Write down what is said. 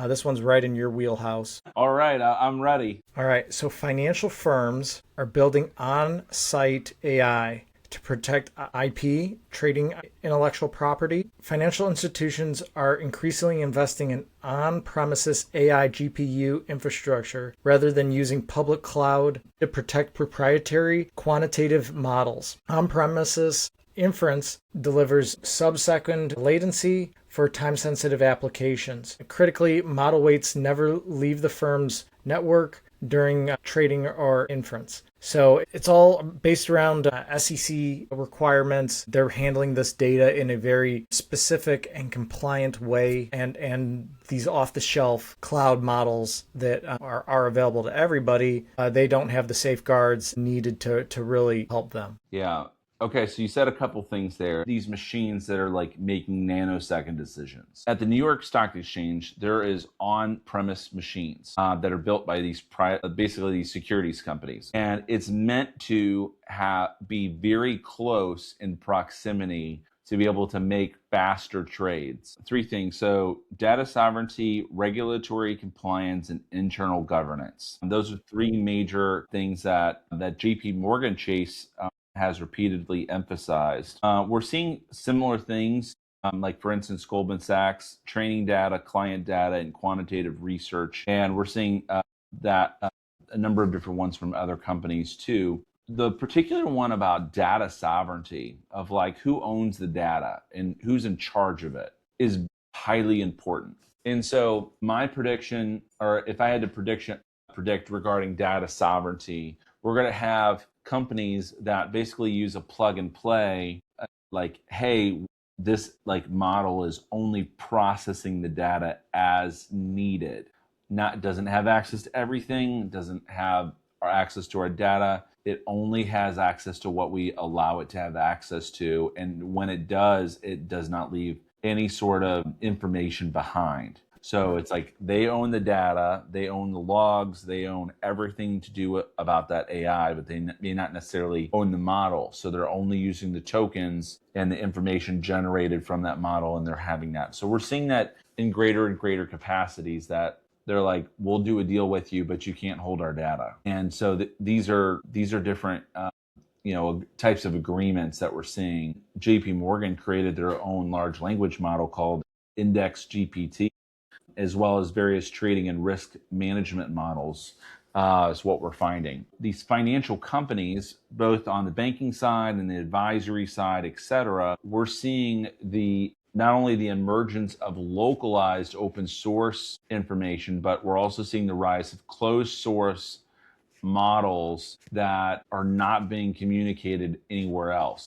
This one's right in your wheelhouse. All right, I'm ready. All right, so financial firms are building on-site AI to protect IP, trading intellectual property. Financial institutions are increasingly investing in on-premises AI GPU infrastructure rather than using public cloud to protect proprietary quantitative models. On-premises inference delivers sub-second latency for time-sensitive applications. Critically, model weights never leave the firm's network during trading or inference. So it's all based around SEC requirements. They're handling this data in a very specific and compliant way, and these off-the-shelf cloud models that are available to everybody, they don't have the safeguards needed to really help them. Yeah. Okay, so you said a couple things there. These machines that are like making nanosecond decisions. At the New York Stock Exchange, there is on-premise machines that are built by these basically these securities companies, and it's meant to be very close in proximity to be able to make faster trades. Three things. So data sovereignty, regulatory compliance, and internal governance. And those are three major things that JPMorgan Chase has repeatedly emphasized. We're seeing similar things, like for instance, Goldman Sachs, training data, client data, and quantitative research. And we're seeing that a number of different ones from other companies too. The particular one about data sovereignty, of like who owns the data and who's in charge of it, is highly important. And so my prediction, or if I had to predict regarding data sovereignty, we're going to have companies that basically use a plug and play, like, hey, this like model is only processing the data as needed. Doesn't have access to everything, doesn't have our access to our data. It only has access to what we allow it to have access to. And when it does not leave any sort of information behind. So it's like they own the data, they own the logs, they own everything to do about that AI, but they may not necessarily own the model. So they're only using the tokens and the information generated from that model, and they're having that. So we're seeing that in greater and greater capacities, that they're like, we'll do a deal with you, but you can't hold our data. And so these are different types of agreements that we're seeing. JPMorgan created their own large language model called Index GPT, as well as various trading and risk management models, is what we're finding. These financial companies, both on the banking side and the advisory side, et cetera, we're seeing not only the emergence of localized open source information, but we're also seeing the rise of closed source models that are not being communicated anywhere else.